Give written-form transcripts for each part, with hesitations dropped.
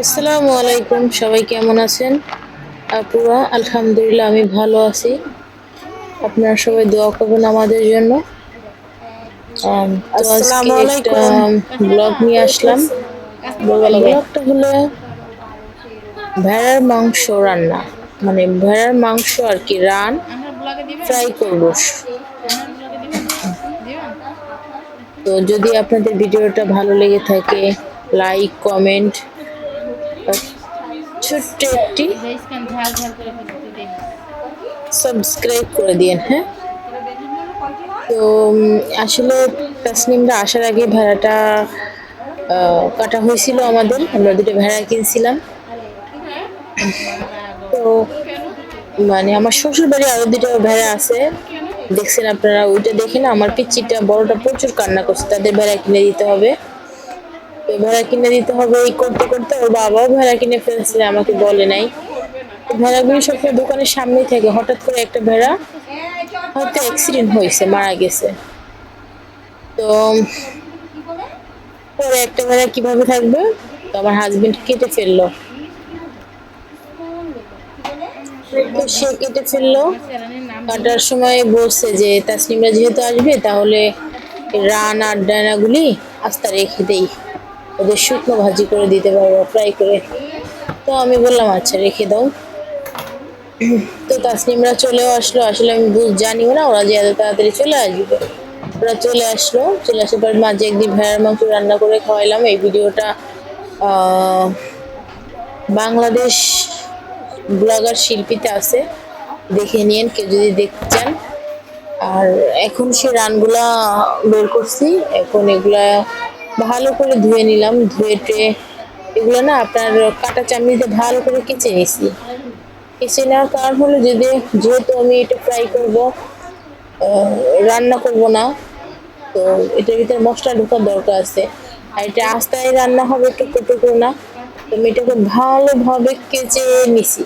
আসসালামু আলাইকুম, সবাই কেমন আছেন? আপুরা, আলহামদুলিল্লাহ আমি ভালো আছি। আপনারা সবাই দোয়া করবেন আমাদের জন্য। তো আজকে আসসালামু একটা আলাইকুম। ব্লগ নিয়ে আসলাম। বলবা লাগে। ব্লগটা হলো ভেড়ার মাংস রান্না, মানে ভেড়ার মাংস আর কি ফ্রাই করব। তো যদি আপনাদের ভিডিওটা ভালো লেগে থাকে, লাইক কমেন্ট ছোট্ট একটি সাবস্ক্রাইব করে দিয়েন, হ্যাঁ। তো আসলে তাসনিমরা আসার আগে ভেড়াটা কাটা হয়েছিল আমাদের, আমরা দুটো ভেড়া কিনছিলাম। তো মানে আমার শ্বশুর বাড়ি আরো দুটো ভেড়া আছে, দেখছেন আপনারা, ওইটা দেখে না আমার পিচ্চিটা বড়টা প্রচুর কান্না করছে, তাদের ভেড়া কিনে দিতে হবে। তো ভেড়া কিনে দিতে হবে এই করতে করতে ওর বাবাও ভেড়া কিনে ফেলছে, আমাকে বলে নাই। তো ভেড়াগুলি সবসময় দোকানের সামনেই থাকে, হঠাৎ করে একটা ভেড়া হয়তো অ্যাক্সিডেন্ট হয়েছে, মারা গেছে। তো পরে একটা ভেড়া কিভাবে থাকবে, তো আমার হাজবেন্ড কেটে ফেললো। তো সে কেটে ফেললো, কাটার সময় বলছে যে তাসনিমরা যেহেতু আসবে তাহলে রান আর ডানাগুলি আস্তে রেখে দেই, ওদের শুকনো ভাজি করে দিতে পারবো, ফ্রাই করে। তো আমি বললাম আচ্ছা রেখে দাও। তো তাসনিমরা চলেও আসলো, আসলে আমি জানিও না ওরা যে এত তাড়াতাড়ি চলে আসবে। ওরা চলে আসলো, চলে আসার পর মাঝে একদিন ভেড়ার মাংস রান্না করে খাওয়াইলাম। এই ভিডিওটা আহ বাংলাদেশ ব্লগার শিল্পীতে আছে, দেখে নিন কেউ যদি দেখতে চান। আর এখন সে রানগুলা বের করছি, এখন এগুলা ভালো করে ধুয়ে নিলাম, ধুয়ে টুয়ে এগুলো না আপনার কাঁটা চামড়িতে ভালো করে কেচে নিছি। কেচে নেওয়ার কারণ হলো যদি, যেহেতু আমি এটা ফ্রাই করব, রান্না করব না, তো এটার ভিতরে মশলা ঢোকার দরকার আছে। আর এটা আস্তায় রান্না হবে, টুকরো টুকরো না। তো আমি এটাকে ভালোভাবে কেচে নিছি,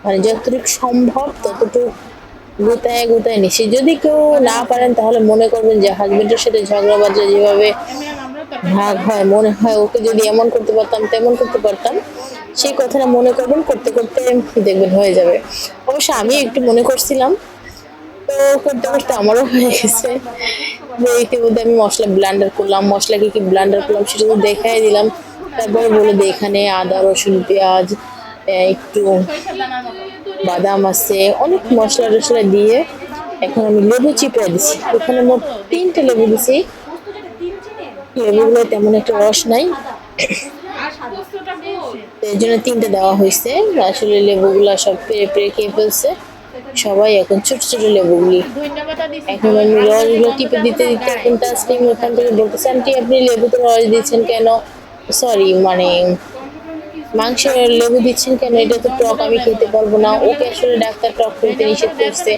মানে যতটুকু সম্ভব ততটুকু গোটায় গোটায় নিছি। যদি কেউ না পারেন তাহলে মনে করবেন যে হাজবেন্ডের সাথে ঝগড়া বাজে যেভাবে ভাগ হয়, মনে হয় ওকে যদি এমন করতে পারতাম তেমন করতে পারতাম, সেই কথাটা মনে করবেন, করতে করতে দেখবেন হয়ে যাবে। অবশ্য আমি একটু মনে করছিলাম, তো করতে করতে আমারও হয়ে গেছে। তো ইতিমধ্যে আমি মশলা ব্লেন্ডার করলাম, মশলা কি কি ব্লেন্ডার করলাম সেটা তো দেখাই দিলাম। তারপরে বলে দিই এখানে আদা রসুন পেঁয়াজ, একটু বাদাম আছে, অনেক মশলা টশলা দিয়ে এখন আমি লেবু চিপে দিছি। এখানে মোট 3টে লেবু দিছি, লেবুগুলো তেমন একটা রস নাই, তো এর জন্য 3টে দেওয়া হয়েছে। আসলে লেবুগুলা সব পেরে পেরে খেয়ে ফেলছে সবাই, এখন ছোট ছোট লেবুগুলি। এখন আমি রসগুলো টিপে দিতে দিতে এখন তাসলিম ওখান থেকে বলতেছে আন্টি আপনি লেবুতে রস দিচ্ছেন কেন, সরি মানে মাংসে লেবু দিচ্ছেন কেন, এটা তো টক, আমি খেতে পারবো না। ওকে আসলে ডাক্তার টক খেতে নিষেধ করছে।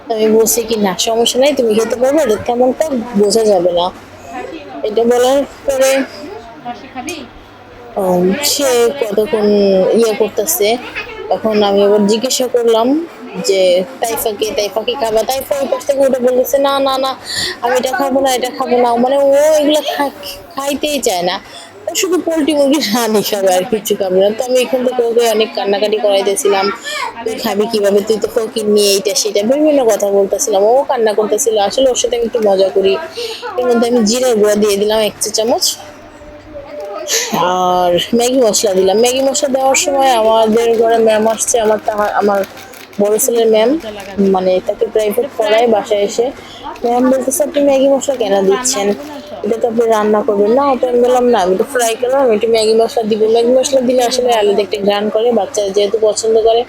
তো আমি বলছি কি না সমস্যা নাই, তুমি খেতে পারবে, এটা কেমন টক বোঝা যাবে না। এটা বলার পরে সে কতক্ষণ করতেছে। তখন আমি আবার জিজ্ঞাসা করলাম যে তাইফাকে, তাইফা কি খাবা? তাইফা ওই পাশ থেকে উঠে বলতেছে না না না, আমি এটা খাবো না, এটা খাবো না, মানে ও এগুলো খাইতেই চায় না। ও শুধু পোল্ট্রি মুরগি রানই খাবে, আর কিছু খাবে না। তো আমি এখান থেকে ওকে অনেক কান্নাকাটি করাইতেছিলাম, তুই খাবি কিভাবে, তুই তো ফকির নিয়ে এইটা সেটা বিভিন্ন কথা বলতেছিলাম, ও কান্না করতেছিল। আসলে ওর সাথে আমি একটু মজা করি। এর মধ্যে আমি জিরার গুঁড়া দিয়ে দিলাম 1 চা চামচ, আর ম্যাগি মশলা দিলাম। ম্যাগি মশলা দেওয়ার সময় আমাদের ঘরে ম্যাম আসছে, আমার বড় ছেলের ম্যাম, মানে তাকে প্রাইভেট পড়ায়, বাসায় এসে ম্যাম বলতেছে আপনি ম্যাগি মশলা কেন দিচ্ছেন, এটা তো আপনি রান্না করবেন না। তো আমি বললাম না আমি তো ফ্রাই করলাম, আমি একটু ম্যাগি মশলা দিব। ম্যাগি মশলা দিলে আসলে আলাদা একটা ঘ্রাণ করে, বাচ্চারা যেহেতু পছন্দ করে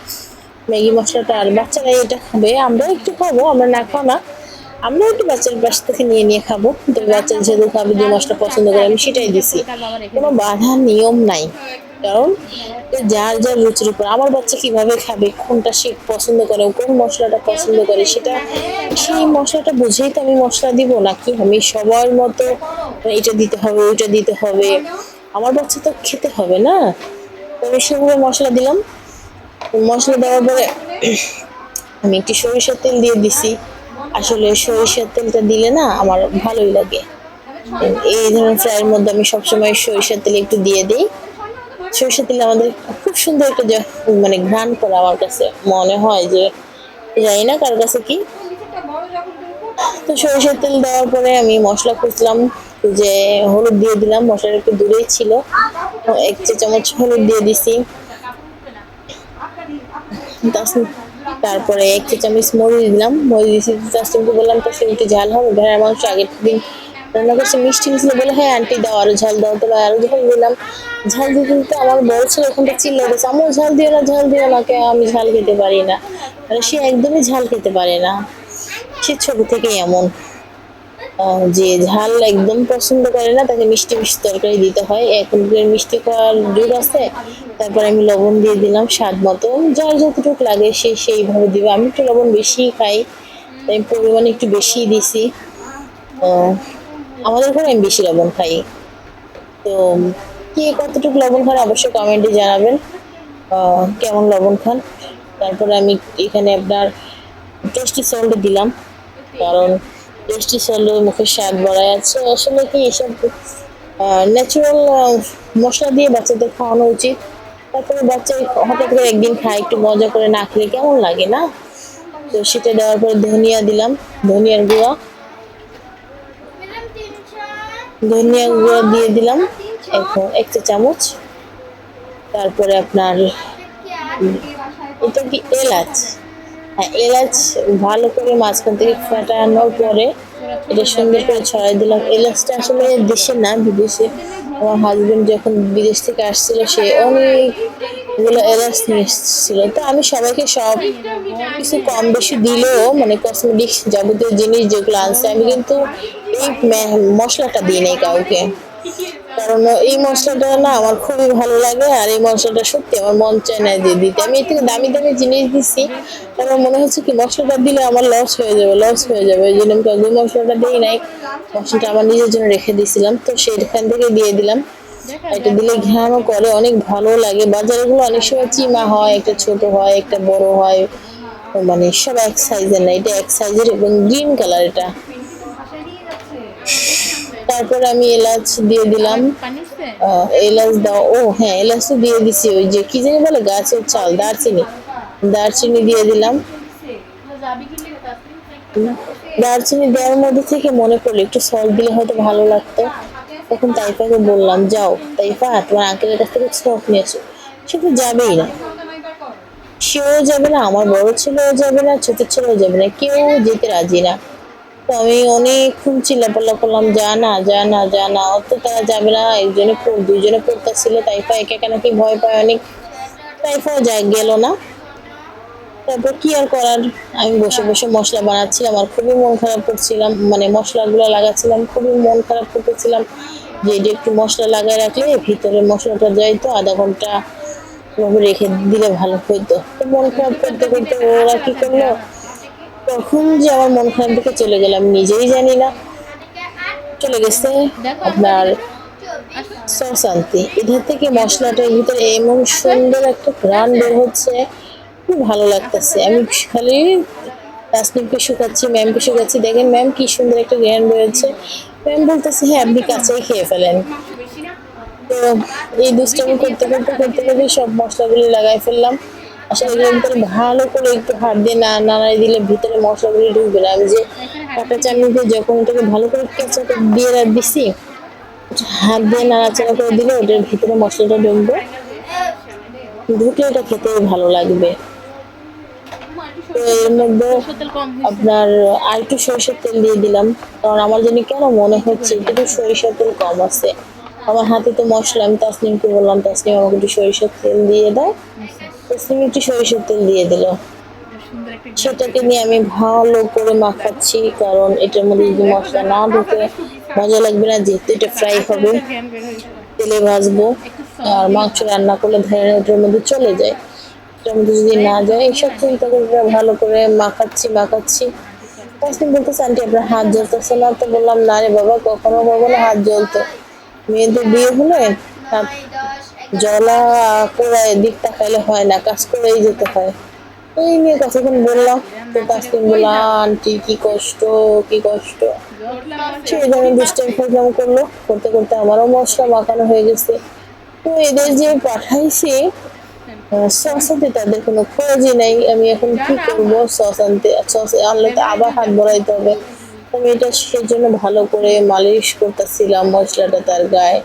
ম্যাগি মশলাটা, আর বাচ্চারা এটা খাবে, আমরা একটু খাবো, আমরা না খাও না, আমরা একটু বাচ্চার পাশ থেকে নিয়ে নিয়ে খাবো। তো বাচ্চা যেহেতু খাবে, যে মশলা পছন্দ করে আমি সেটাই দিছি, কোনো বাধা নিয়ম নাই। কারণ যার যার রুচির উপর, আমার বাচ্চা কিভাবে খাবে, কোনটা সে পছন্দ করে, কোন মশলাটা পছন্দ করে, সেটা সেই মশলাটা বুঝেই তো আমি মশলা দিব, নাকি আমি সবার মতো এটা দিতে হবে ওইটা দিতে হবে, আমার বাচ্চা তো খেতে হবে না। তো আমি সেভাবে মশলা দিলাম। মশলা দেওয়ার পরে আমি একটু সরিষার তেল দিয়ে দিছি। আসলে সরিষার তেলটা দিলে না আমার ভালোই লাগে, এই ধরনের ফ্রাইয়ের মধ্যে আমি সবসময় সরিষার তেল একটু দিয়ে দিই। সরিষার তেল আমাদের খুব সুন্দর একটা মানে ঘ্রাণ করে আমার কাছে মনে হয়, যে জানি না কার কাছে কি। তো সরিষার তেল দেওয়ার পরে আমি মশলা খুঁজলাম, যে হলুদ দিয়ে দিলাম, মশলাটা একটু দূরেই ছিল, 1 চা চামচ হলুদ দিয়ে দিছি। তারপরে 1 চা চামচ মরিচ দিলাম, মরিচ দিয়েছি। তাসলিমকে বললাম তাসলিম একটু ঝাল হবে, ভেড়ার মাংস আগের দিন রান্না করছে, মিষ্টি মিষ্টি বলে হ্যাঁ আন্টি দাও আরো ঝাল দাও। তো আরো যখন দিলাম, ঝাল দিতে দিতে আমার বড় ছেলে ওখানটা চিল্লাইতেছে, আম্মু ঝাল দিও না, ঝাল দিও না, কে আমি ঝাল খেতে পারি না। মানে সে একদমই ঝাল খেতে পারে না, সে ছোট থেকেই এমন, যে ঝাল একদম পছন্দ করে না, তাকে মিষ্টি মিষ্টি তরকারি দিতে হয়। এখন মিষ্টি খাওয়ার জোর আছে। তারপর আমি লবণ দিয়ে দিলাম স্বাদ মতো, যার যতটুকু লাগে সে সেইভাবে দিবে। আমি একটু লবণ বেশি খাই, তাই পরিমাণে একটু বেশি দিছি। আমাদের ঘরে আমি বেশি লবণ খাই। তো কে কতটুকু লবণ খান অবশ্যই কমেন্টে জানাবেন, কেমন লবণ খান। তারপরে আমি এখানে আপনার টেস্টি সল্ট দিলাম, কারণ টেস্টি সল্ট মুখের স্বাদ বাড়ায় আছে। আসলে কি এসব ন্যাচারাল মশলা দিয়ে বাচ্চাদের খাওয়ানো উচিত। তারপরে বাচ্চা হঠাৎ করে একদিন খায়, একটু মজা করে না খেলে কেমন লাগে না। তো সেটা দেওয়ার পরে ধনিয়া দিলাম, ধনিয়ার গুঁড়া, ধনিয়া গুঁড়া দিয়ে দিলাম 1 চা চামচ। তারপরে আপনার এটা কি এলাচ, হ্যাঁ এলাচ ভালো করে মাঝখান থেকে ফাটানোর পরে এটা সুন্দর করে ছড়াই দিলাম। এলাচটা আসলে দেশে না বিদেশে, আমার হাজবেন্ড যখন বিদেশ থেকে আসছিল সে অনেকগুলো এলাচ নিয়ে এসেছিল। তো আমি সবাইকে সব কিছু কম বেশি দিলেও, মানে কসমেটিক্স যাবতীয় জিনিস যেগুলো আনছে, আমি কিন্তু এই মশলাটা দিই নাই কাউকে, কারণ এই মশলাটা না আমার খুবই ভালো লাগে। আর এই মশলাটা সত্যি আমার মন চায় না যে দিতে, আমি এর থেকে দামি দামি জিনিস দিচ্ছি, আমার মনে হচ্ছে কি মশলাটা দিলে আমার লস হয়ে যাবে, লস হয়ে যাবে, এই জন্য আমি কাউকে মশলাটা দিই নাই। মশলাটা আমার নিজের জন্য রেখে দিয়েছিলাম, তো সেখান থেকে দিয়ে দিলাম। এটা দিলে ঘ্রাণও করে, অনেক ভালো লাগে। বাজারে গুলো অনেক সময় চিমা হয়, একটা ছোট হয় একটা বড় হয়, মানে সব এক সাইজের না, এটা এক সাইজের এবং গ্রিন কালার এটা। তারপরে আমি এলাচ দিয়ে দিলাম, এলাচ দাও, ও হ্যাঁ এলাচ তো দিয়ে দিছি, ওই যে কি জানি বলে গাছের চাল, দারচিনি, দারচিনি দিয়ে দিলাম। দারচিনি দেওয়ার মধ্যে থেকে মনে পড়লো একটু সল্ট দিলে হয়তো ভালো লাগতো। তখন তাইফাকে বললাম যাও তাইফা তোমার আঙ্কেলের কাছ থেকে সল্ট নিয়ে এসো। সে তো যাবেই না, সেও যাবে না, আমার বড় ছেলেও যাবে না, ছোট ছেলেও যাবে না, কেউ যেতে রাজি না। তো আমি অনেকক্ষণ চিল্লাপাল্লা করলাম, যা না যা না যা না, অত তারা যাবে না। একজনে দুইজনে পড়তেছিল, তাইফা একা একা নাকি ভয় পায় অনেক, তাইফাও গেল না। তারপর কি আর করার, আমি বসে বসে মশলা বানাচ্ছিলাম আর খুবই মন খারাপ করছিলাম, মানে মশলাগুলো লাগাচ্ছিলাম, খুবই মন খারাপ করতেছিলাম যে এটা একটু মশলা লাগাই রাখলে ভিতরে মশলাটা যাইতো, আধা ঘন্টা এভাবে রেখে দিলে ভালো হইতো। তো মন খারাপ করতে করতে ওরা কি করলো, তখন যে আমার মন খারাপ দিকে চলে গেলাম নিজেই জানি না। চলে গেছে আপনার সস আনতে, এধার থেকে মশলাটার ভিতরে এমন সুন্দর একটা ঘ্রাণ বের হচ্ছে, খুব ভালো লাগতেছে। আমি খালি তাসনিমকে শুকাচ্ছি, ম্যামকে শুকাচ্ছি, দেখেন ম্যাম কি সুন্দর একটা ঘ্রাণ বেরোচ্ছে। ম্যাম বলতেছে হ্যাঁ আপনি কাঁচাই খেয়ে ফেলেন। তো এই দুষ্টামি করতে করতে করতে করতে সব মশলাগুলি লাগাই ফেললাম। আসলে এগুলোর ভিতরে ভালো করে একটু হাত দিয়ে নাড়াই দিলে ভিতরে মশলাগুলি ঢুকবে না। আমি যে কাঁটা চামচ দিয়ে যখন এটাকে ভালো করে কেঁচাটা দিয়ে দিছি, হাত দিয়ে নাড়াচাড়া করে দিলে ওটার ভিতরে মশলাটা ঢুকবে, ঢুকলে এটা খেতে ভালো লাগবে। তো এর মধ্যে আপনার আর একটু সরিষার তেল দিয়ে দিলাম, কারণ আমার জানি কেন মনে হচ্ছে একটু সরিষার তেল কম আছে। আমার হাতে তো মশলা, আমি তাসনিমকে বললাম তাসনিম আমাকে একটু সরিষার তেল দিয়ে দাও, তাসনিম একটু সরিষার তেল দিয়ে দিল। সেটাকে নিয়ে আমি ভালো করে মাখাচ্ছি, কারণ এটার মধ্যে যদি মশলা না ঢুকে মজা লাগবে না, যেহেতু এটা ফ্রাই হবে তেলে ভাজবো। আর মাংস রান্না করলে ধরেন ওটার মধ্যে চলে যায়, এটার মধ্যে যদি না যায়, এইসব চিন্তা করে ভালো করে মাখাচ্ছি মাখাচ্ছি। তাসনিম বলতেছে আন্টি আপনার হাত জ্বলতেছে না? তো বললাম না রে বাবা, কখনো কখনো হাত জ্বলতো, মেয়েদের বিয়ে হলে হাত জ্বলা পোড়ায় দিক তাকাইলে হয় না, কাজ করেই যেতে হয়। এই নিয়ে কতক্ষণ বললাম, তো তাসনিম বলল আন্টি কি কষ্ট কি কষ্ট। সেই ধরনের দুষ্টামি ফাজলামি করলো, করতে করতে আমারও মশলা মাখানো হয়ে গেছে। তো এদের যে পাঠাইছি সস আনতে তাদের কোনো খোঁজই নাই। আমি এখন কি করব? সস আনতে, সস আনলে তো আবার হাত বাড়াইতে হবে। আমি এটা সেজন্য ভালো করে মালিশ করতেছিলাম মশলাটা তার গায়ে,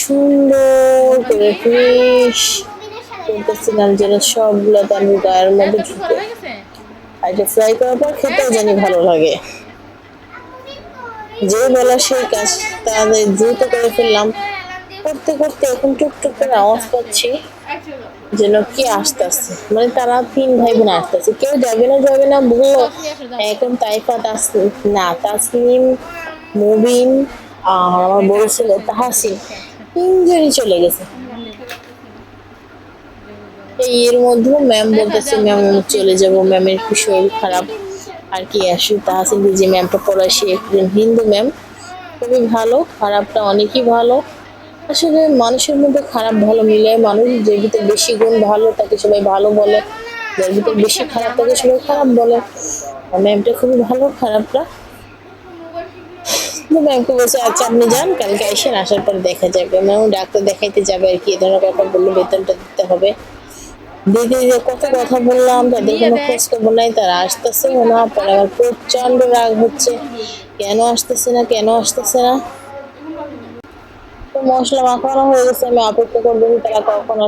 সুন্দর করে ফিনিশ করতেছিলাম যেন সবগুলো তার গায়ের মধ্যে ঢুকে। আর এটা ফ্রাই করার পর খেতেও জানি ভালো লাগে। যে বেলা সেই কাজ তাদের দ্রুত করে ফেললাম। করতে করতে এখন টুকটুক করে আওয়াজ পাচ্ছি যেন কি আসতেছে, মানে তারা 3 ভাই বোন আসতেছে, কেউ যাবে না বললো। এখন তাইফা তাসনিম, মুবিন আর আমার বড় ছেলে তাহাসিন 3জনই চলে গেছে। এর মধ্যেও ম্যাম বলতেছে ম্যাম চলে যাব, ম্যামের একটু শরীর খারাপ। আর কি আসু তাহাসিন যে ম্যামটা পড়ায় সে একজন হিন্দু ম্যাম, খুবই ভালো, খারাপটা অনেকই ভালো। আসলে মানুষের মধ্যে খারাপ ভালো মিলে, মানুষ যে ভিতরে বেশি গুণ ভালো তাকে সবাই ভালো বলে, যার ভিতরে বেশি খারাপ তাকে সবাই খারাপ বলে। ম্যামটা খুবই ভালো, খারাপটা। ম্যামকে বলছে আচ্ছা আপনি যান, কালকে আসেন, আসার পর দেখা যাবে। ম্যাম ডাক্তার দেখাইতে যাবে আর কি, এ ধরনের কথা বললে বেতনটা দিতে হবে। দিদি যে কত কথা বললাম, তাদের কোনো খোঁজ খবর নাই, তারা আসতেছে না। পরে আমার প্রচন্ড রাগ হচ্ছে, কেন আসতেছে না। তো মশলা মাখানো হয়ে গেছে, আমি অপেক্ষা করবো তারা কখন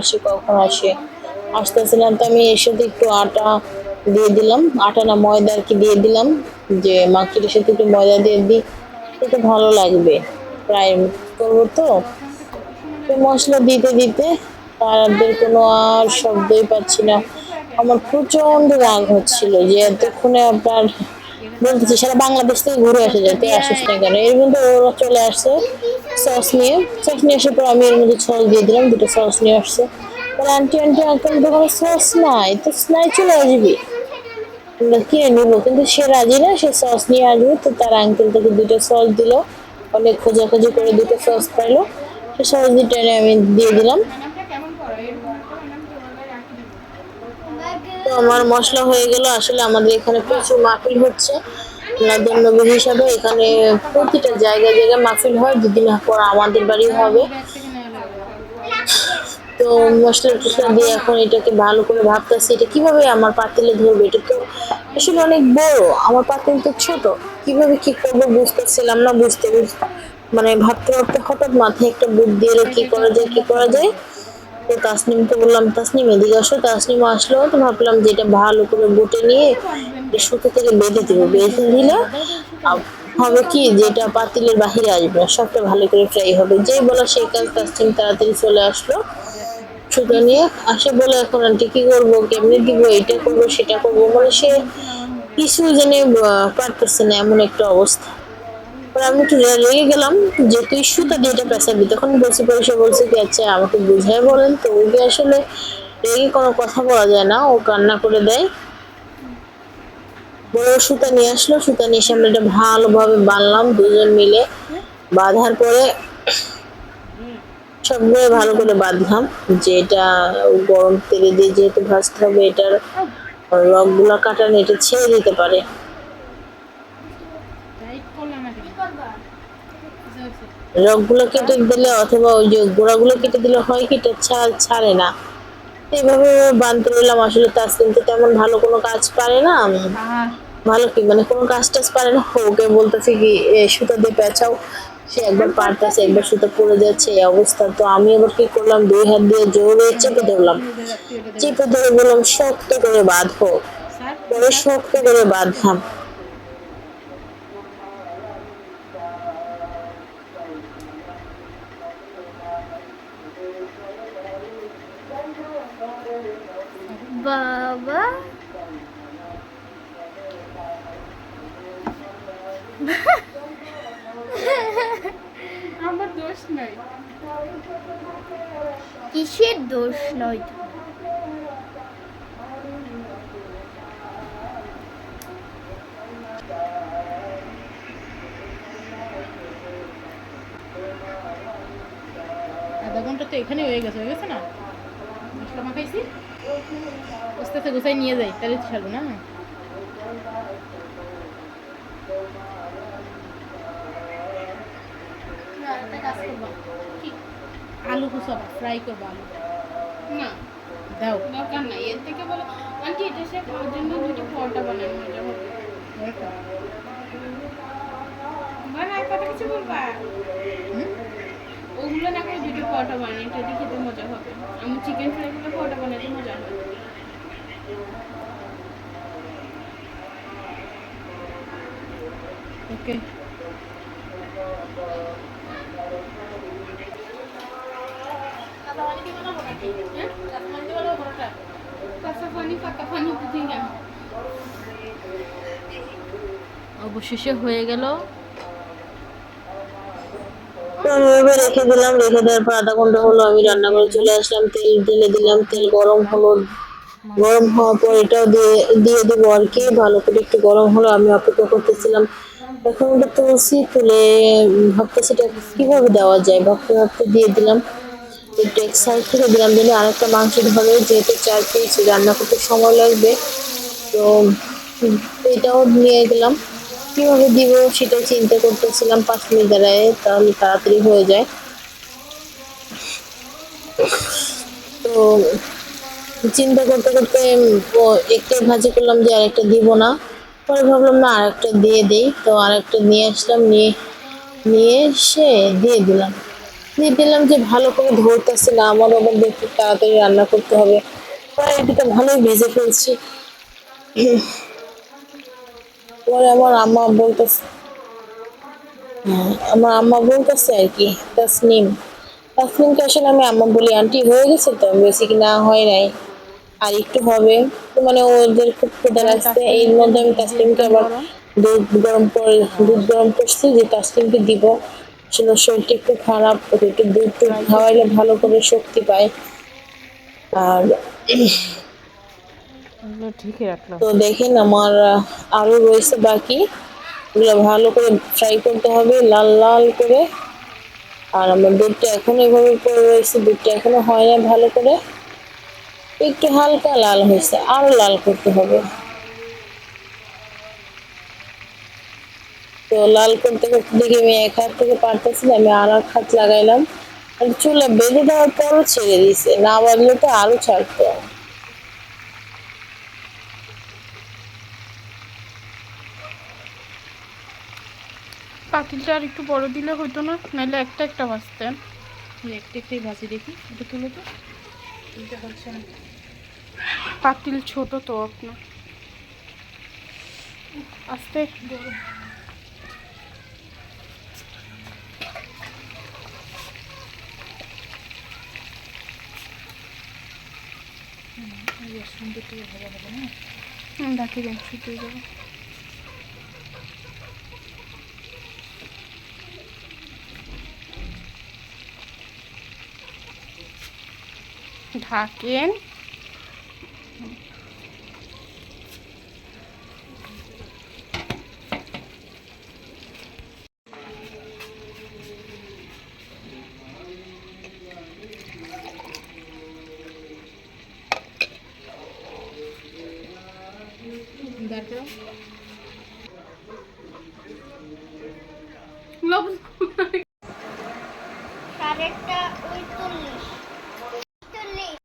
আসে। আসতেছে না, তো আমি এর সাথে একটু আটা দিয়ে দিলাম, আটা না ময়দা আর কি দিয়ে দিলাম, যে মাখির সাথে একটু ময়দা দিয়ে দিই, এটা ভালো লাগবে, ফ্রাই করবো তো। তো মশলা দিতে দিতে তাদের কোনো আর শব্দই পাচ্ছি না। আমার প্রচন্ড রাগ হচ্ছিল যে এতক্ষণে আপনার বলতেছি সারা বাংলাদেশ থেকে ঘুরে আসে যায়, তুই আসিস না কেন। এর মধ্যে ওরা চলে আসছে সস নিয়ে আসার পর আমি এর মধ্যে সস দিয়ে দিলাম, 2টা সস নিয়ে আসছে। বলে আন্টি আঙ্কেল দোকানে সস নাই, তো নাই চলে আসবি, আমরা কিনে নিবো। কিন্তু সে রাজি না, সে সস নিয়ে আসবে। তো তার আঙ্কেল তাকে 2টা সস দিল, অনেক খোঁজাখুঁজি করে 2টা সস পাইলো, সে সস 2টা এনে আমি দিয়ে দিলাম। তো আমার মশলা হয়ে গেল। আসলে আমাদের এখানে প্রচুর মাহফিল হচ্ছে মিলাদুন নবী হিসাবে, এখানে প্রতিটা জায়গায় মাহফিল হয়। 2 দিন পর আমাদের বাড়ি হবে। তো মশলা টসলা দিয়ে এখন এটাকে ভালো করে ভাবতেছি এটা কিভাবে আমার পাতিলে ধরবে। এটা তো আসলে অনেক বড়, আমার পাতিল তো ছোট, কিভাবে কি করবো বুঝতেছিলাম না। মানে ভাবতে হঠাৎ মাথায় একটা বুদ্ধি এলো, কি করা যায়। তো তাসনিমকে বললাম তাসনিম এদিকে আসো, তাসনিম আসলো। তো ভাবলাম যে এটা ভালো করে বুটে নিয়ে সুতো থেকে বেঁধে দিব, বেঁধে দিলে হবে কি যেটা পাতিলের বাহিরে আসবে না, সবটা ভালো করে ফ্রাই হবে। যেই বলা সেই কাজ, তাসনিম তাড়াতাড়ি চলে আসলো সুতো নিয়ে। আসে বলে এখন আন্টি কি করবো, কেমনে দিব, এটা করবো সেটা করবো, মানে সে কিছু জানে পারতেছে না, এমন একটা অবস্থা। পরে আমি একটু রেগে গেলাম যে তুই সুতা দিয়ে এটা পেঁচাবি। তখন বলছি, পরে সে বলছে কি আচ্ছা আমাকে বুঝাই বলেন। তো ওকে আসলে রেগে কোনো কথা বলা যায় না, ও কান্না করে দেয়। বড় সুতা নিয়ে আসলো, সুতা নিয়ে এসে আমরা এটা ভালোভাবে বাঁধলাম 2জন মিলে। বাঁধার পরে সবগুলো ভালো করে বাঁধলাম, যে এটা গরম তেলে দিয়ে যেহেতু ভাজতে হবে, এটার রগগুলা কাটানো, এটা ছেড়ে দিতে পারে। রগগুলো কেটে দিলে অথবা ওই যে গোড়াগুলো কেটে দিলে হয় কি এটা ছাড়ে না। এইভাবে বানতে রইলাম। আসলে তাসলিম তো তেমন ভালো কোনো কাজ পারে না, ভালো কি মানে কোনো কাজ টাজ পারে না। ওকে বলতেছে কি সুতা দিয়ে পেঁচাও, সে একবার পারতেছে, একবার সুতা পড়ে যাচ্ছে, এই অবস্থা। তো আমি আবার কি করলাম, 2 হাত দিয়ে জোরে চেপে ধরলাম, চেপে ধরে বললাম শক্ত করে বাঁধো। পরে শক্ত করে বাঁধলাম। বাবা আমার দোষ নাই। কিসের দোষ নয়? আধা ঘন্টা তো এখানে হয়ে গেছে না, মশলা মাখাইছি, আস্তে আস্তে গোছাই নিয়ে যাই, তাহলে তো ছাড়বো না। একটা কাজ করবা, কি আলু কুচাবা, ফ্রাই করবো আলু। না দাও। দরকার নাই, এর থেকে বলো আন্টি এটা সে খাওয়ার জন্য দুটো পরোটা বানানো মজা হবে। বানায় কথা কিছু বলবা, ওগুলো না করে দুটো পরোটা বানাই, এটা দিয়ে খেতে মজা হবে। আমি চিকেন ফ্রাই করলে পরোটা বানাতে মজা হয়। ওকে। কাঁচা পানি পাকা পানি দুটোই না। অবশেষে হয়ে গেল। তো আমি ওইভাবে রেখে দিলাম, রেখে দেওয়ার পর আধা ঘন্টা হলো আমি রান্না করে চলে আসলাম, তেল ঢেলে দিলাম, তেল গরম হলো, গরম হওয়ার পর এটাও দিয়ে দিয়ে দেবো আর কি। ভালো করে একটু গরম হলো, আমি অপেক্ষা করতেছিলাম। এখন ওটা তুলছি, তুলে ভাবতেছি এটা কিভাবে দেওয়া যায়, ভাবতে ভাবতে দিয়ে দিলাম। একটু এক সাইড থেকে দিলাম, দিলে আরেকটা মাংস ধরে, যেহেতু 4 পিস রান্না করতে সময় লাগবে। তো এটাও নিয়ে দিলাম। কিভাবে দিব সেটা চিন্তা করতেছিলাম, 5 মিনিট দাঁড়ায় তাহলে তাড়াতাড়ি হয়ে যায়। তো চিন্তা করতে করতে একটাই ভাজি করলাম যে আরেকটা দিব না, পরে ভাবলাম না আরেকটা দিয়ে দেই। তো আরেকটা নিয়ে আসলাম, নিয়ে নিয়ে এসে দিয়ে দিলাম যে ভালো করে ধরতেছে না, আমার আবার দেখতে তাড়াতাড়ি রান্না করতে হবে। পরে এটা ভালোই ভেজে ফেলছি। পরে আমার আম্মা বলতেছে আর কি, তাসনিমকে আসলে আমি আম্মা বলি, আন্টি হয়ে গেছে তো, বেশি কি না হয় নাই, আর একটু হবে। তো মানে ওদের খুব ক্ষুধা লাগছে, এর মধ্যে আমি তাসনিমকে আবার দুধ গরম করছি যে তাসনিমকে দিব। আসলে শরীরটা একটু খারাপ, ওকে একটু দুধ টুধ খাওয়াইলে ভালো করে শক্তি পায়। আর ঠিকই রাখলাম। তো দেখেন আমার আরো রয়েছে বাকি, এগুলো ভালো করে ফ্রাই করতে হবে লাল লাল করে। আর আমার দুধটা এখনো এভাবে পড়ে রয়েছে, দুধটা এখনো হয় না ভালো করে, একটু হালকা লাল হয়েছে, আরো লাল করতে হবে। তো লাল করতে করতে দেখি আমি এক হাত থেকে পারতেছি না, আমি আর এক হাত লাগাইলাম, আর চুলা বেঁধে দেওয়ার পরও ছেড়ে দিছে, না বাঁধলে তো আরো ছাড়তো। পাতিলটা আর একটু বড় দিলে হতো না, নাহলে একটা একটা ভাজতেন। একটা একটাই ভাজি, দেখি এটা তুলো তো, এটা হচ্ছে না। পাতিল ছোট তো আপনার, আস্তে সুন্দর করে ভাজা হবে না। ডাকি দেন, শুকিয়ে যাবে। ঢাকেন। তারপর